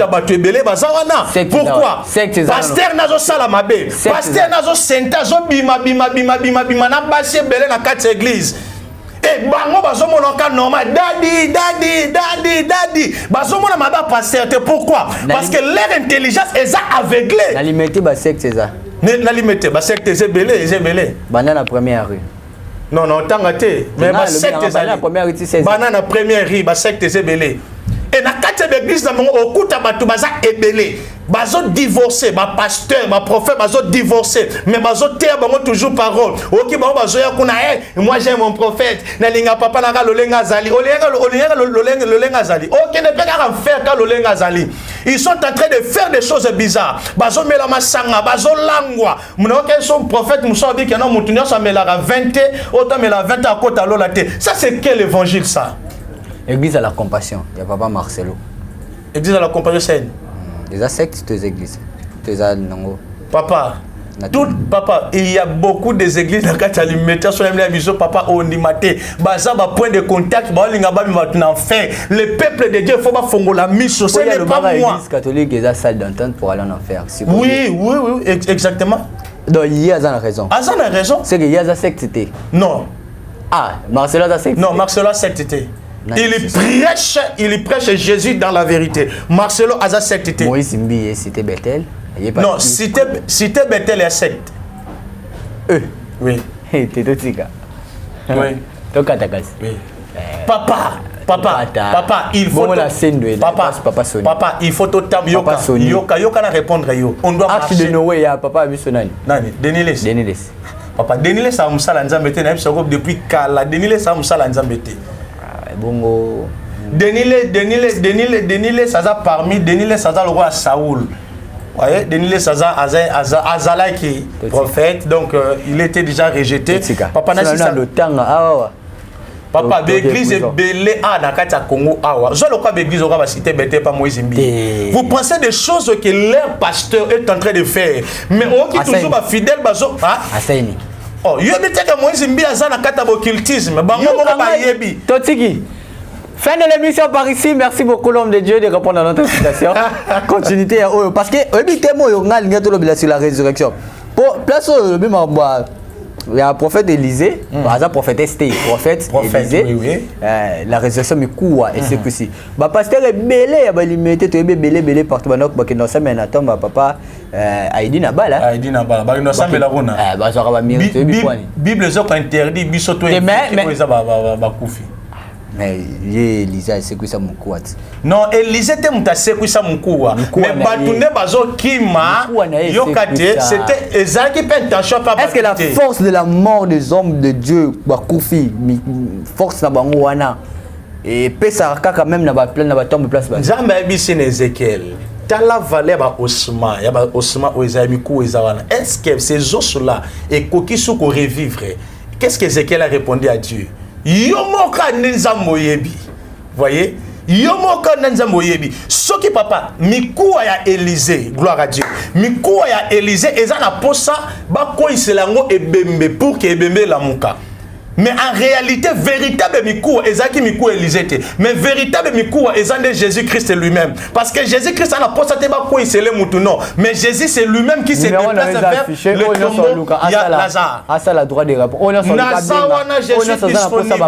Pasteur nazo salamabe. Pasteur nazo senta zo bima na basi belé na quatre églises. Et bango bazomona ka normal daddy bazomona maba pasteur. Pourquoi? Parce que leur intelligence est aveuglée.
La limité ba secte c'est ça.
La limité ba secte c'est belé.
Banana la première rue.
Non, tangate. Mais ba secte c'est la première rue c'est. Banana première rue ba secte c'est belé. Et dans quatre églises au coup tabatu baza ebelé. Bazo divorcé, ma pasteur, ma prophète, bazo divorcé, mais bazo terre bango toujours parole. OK bazo ya kuna moi j'aime mon prophète. Na linga papa na lolenga zali. Lolenga zali. OK ne peut pas faire ka lolenga zali. Ils sont en train de faire des choses bizarres. Bazo mela masanga, bazo langwa. Mona OK son prophète muso bi que non mutunyo sa mela 20, autant mela 20 à kota lola te. Ça c'est quel évangile ça?
Église à la compassion, il y a papa Marcelo.
Église à la compassion, c'est
des sectes, des églises. Des nango.
Papa, papa, il y a beaucoup des églises dans lesquelles tu as sur la mission, papa, on dit maté. Baza ba point de contact, ba linga ba maintenant fait. Le peuple de Dieu, il faut pas faire la mission. Ce n'est pas moi.
L'église catholique est la salle d'entente pour aller en enfer.
Oui, exactement.
Donc il y a raison.
Ah, ça a raison.
C'est qu'il y a la secte.
Non.
Ah, Marcelo a secte.
Non, Marcelo a secte. Il prêche Jésus dans la vérité. Marcelo a sa secte.
Moïse Mbi, c'était Bethel.
Non, c'était Bethel et secte. Oui.
T'es tout tika.
Oui.
Oui.
Papa, il faut. Papa, il faut tout temps. Yoka na répondre yo. On doit marcher.
Acte de Noé, papa Abisonani.
Nani, Deniles. Papa, Deniles a musala nzambete na biso depuis kala. Deniles a musala nzambete.
Bongo.
Denile Saza parmi Denile Saza le roi Saoul. Voyez, Denile Saza Azala qui prophète, donc il était déjà rejeté.
Papa n'a pas le temps.
Papa, l'église est belée à Nakata Congo. Je ne crois pas l'église aura cité Bethel par Moïse Mbi. Vous pensez des choses que leur pasteur est en train de faire. Mais on qui toujours fidèle,
Asaini.
Oh, il y a des gens qui Moïse Mbi a un catabocultisme.
Totiki. Fin de l'émission par ici. Merci beaucoup l'homme de Dieu de répondre à notre invitation. Continuité parce que sur la résurrection. Pour place il y a un prophète Élisée, un prophète Esté, prophète Élisée.
Oui.
La résurrection mais quoi et c'est que si. Bah pasteur est belé, il va limiter tu es belé partout donc bah que non ça mais attends papa Aïdi Nabala.
Aïdi Nabala. Bah non ça mais la rona.
Bah ça va mieux tu es
Bible zo interdit biso to
mais
ba kufi.
Mais Elisa c'est que ça mon quoi.
Non, Elisa était mutase que ça mon quoi. Mais batune bazo kima yokate c'était exact qui fait attention pas.
Est-ce que la force de la mort des hommes de Dieu ba kufi force na bango wana et pesa kaka même na ba plein na ba tombe place ba.
Nzambe bisi na Ézéchiel. Tala valait ba osma, ya ba osma oezami ku ezawana. Est-ce que ces os là et kokisu ko revivre? Qu'est-ce que Ézéchiel a répondu à Dieu? Yomoka nzambo yebi. Voyez? Yomoka nzambo yebi. Soki papa, mikuwa ya Élisée, gloire à Dieu. Mikuwa ya Élisée ezana posa ba ko iselango ebembe pour que ebembe la muka. Mais en réalité, véritable mikoua, ezaki mikoua Élisée. Mais véritable mikoua, ezande Jésus-Christ lui-même. Parce que Jésus-Christ a la posté ba quoi il se le mouton. Mais Jésus c'est lui-même qui se déplace vers le tombeau. Il y a Lazare.
Ah ça la droit de répondre. On a son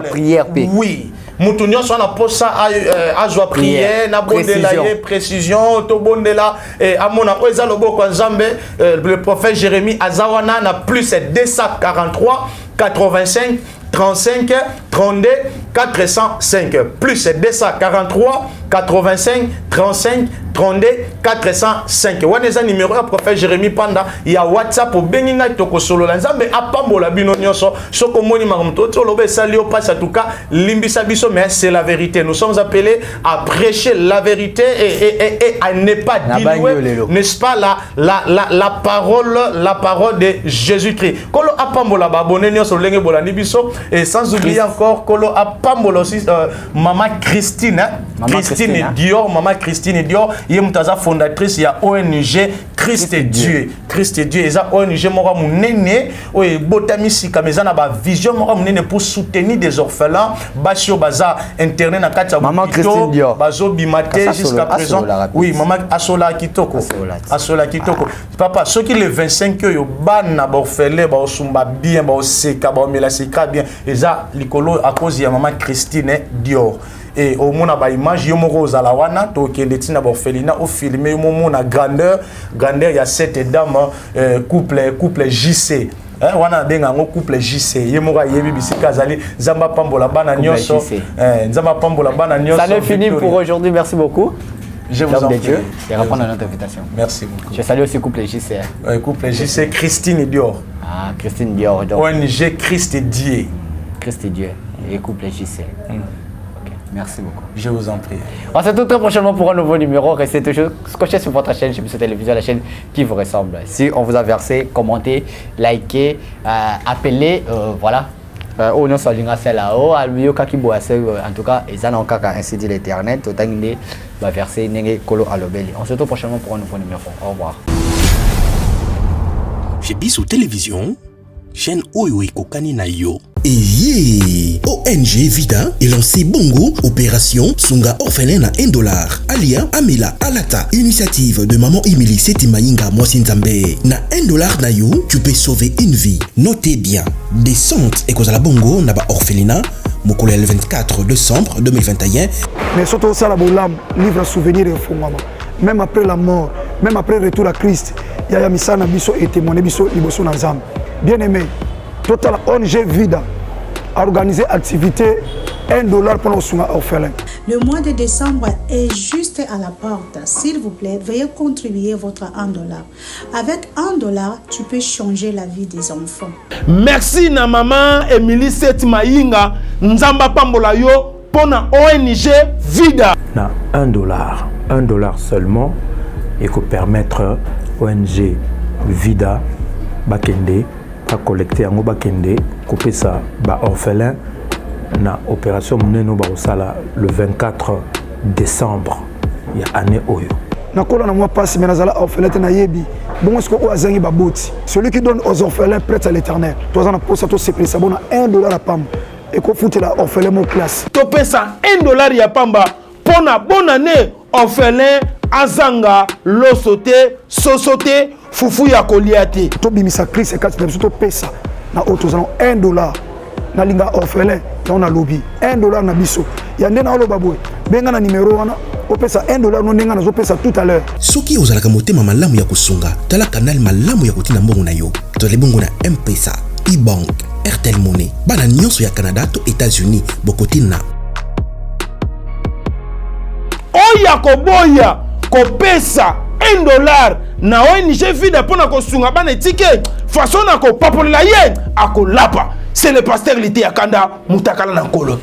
prière.
Oui. Moutounion soit la poste à joie prière, na bondela précision, to bondela et à mon oeza lobo kwa Nzambe le prophète Jérémie Azawana na plus 243 85 35 32 405 plus 243 85 35 32 405 waneza numéro ya prophète Jérémie Panda il y a WhatsApp au benginga toko solo la Nzambe apambola bino nyonso soko moni makamto to lobe salio passe en tout cas limbisa biso mais c'est la vérité nous sommes appelés à prêcher la vérité et à ne pas diluer n'est-ce pas la parole de Jésus-Christ kolo apambola ba bonne nyonso lenge bolandi biso et sans oublier encore Kolo a pambolo aussi maman Christine Dior, maman Christine Dior, yemutaza fondatrice ya ONG Christ et Dieu. Christ et Dieu, eza ONG moko munene o botamisi kamezana ba vision moko munene pour soutenir des orphelins, basio baza internet na kati ya
maman Christine Dior.
Bazo bimate jusqu'à présent. Oui, maman Asola Kitoko. Asola Kitoko. Papa, ceux qui les 25 yo bana ba orphelin ba osumba bien ba oseka ba omela seka bien, eza likolo à cause ya maman Christine Dior. Et au monde a image yo moko zala wana to kende tina ba orphelina au filmer mo na grandeur il y a cette dame couple JC. Wana benga ngo couple JC. Yemoka yebi bisika zali zamba pambola bana nyonso. Zamba pambola bana nyonso.
Ça n'est fini pour aujourd'hui. Merci beaucoup.
Je vous en prie.
Et reprendre notre invitation.
Merci beaucoup.
Je salue aussi couple JC.
Couple JC Christine Dior.
Ah, Christine Dior.
ONG Christ et Dieu.
Christ et Dieu et couple JC. Merci beaucoup.
Je vous en prie.
On se retrouve très prochainement pour un nouveau numéro. Restez toujours scotchés sur votre chaîne Chebbiso Télévision, la chaîne qui vous ressemble. Si on vous a versé, commentez, likez, appelez, voilà. Au nom de là-haut, en tout cas, ils ont encore ainsi dit l'Éternel. Tout le va verser Nenge Kolo Alobeli. On se retrouve prochainement pour un nouveau numéro. Au revoir.
Chebbiso Télévision, chaîne Oyo Kokani na yo. Et ONG Vida est lancé Bongo, opération Sunga orphelin à $1. Alia, Amela, Alata, initiative de Maman Emily Setimayinga Mwasinzambe. Na $1 na you, tu peux sauver une vie. Notez bien, descente et cause à la Bongo, na ba orphelinat, Mokolo le 24 décembre 2021.
Mais surtout ça, la Boulam, livre souvenir et fondement. Même après la mort, même après le retour à Christ, il y a Misana Biso et témoigné Biso Liboso Nazam. Bien aimé. Total ONG Vida a organisé activité $1 pour nos orphelins.
Le mois de décembre est juste à la porte. S'il vous plaît, veuillez contribuer votre $1. Avec $1, tu peux changer la vie des enfants.
Merci na maman Emily Setimayinga Nzamba Pambola yo pour na ONG Vida.
Na $1 seulement et que permettre ONG Vida Bakende à collecter en Obakende, couper ça, orphelin, na opération Mneno Barosala le 24 décembre, il y a année Oyo.
Nakola na moi passe mais nazala orphelin na yebi. Bon est-ce que oazangi baboti. Celui qui donne aux orphelins prête à l'Éternel. Toi on a posé tout c'est ça bon $1 à pam et qu'on fout la orphelin mon classe.
Topé ça $1 ya pamba pour na bonne année orphelin azanga losote sosote fufu ya koliate
to bimisa Christ et quatre to pesa na otozana $1 na linga orphelin na lobby $1 na biso ya ndena olo babwe benga na numéro wana opesa $1 no ndenga na zo pesa tout à l'heure
soki ozalaka motema malamu ya kusunga tala kanal malamu ya kotina mbongo na yo to le bongo na M-Pesa e-bank Airtel Money bana nyonso ya Canada to États-Unis bokotina
oya koboya kopesa $1 na ONG Vida pona kosunga bana tike façon na ko papolela ye akolapa c'est le pasteur Lité Yakanda Mutakala na Nkolo.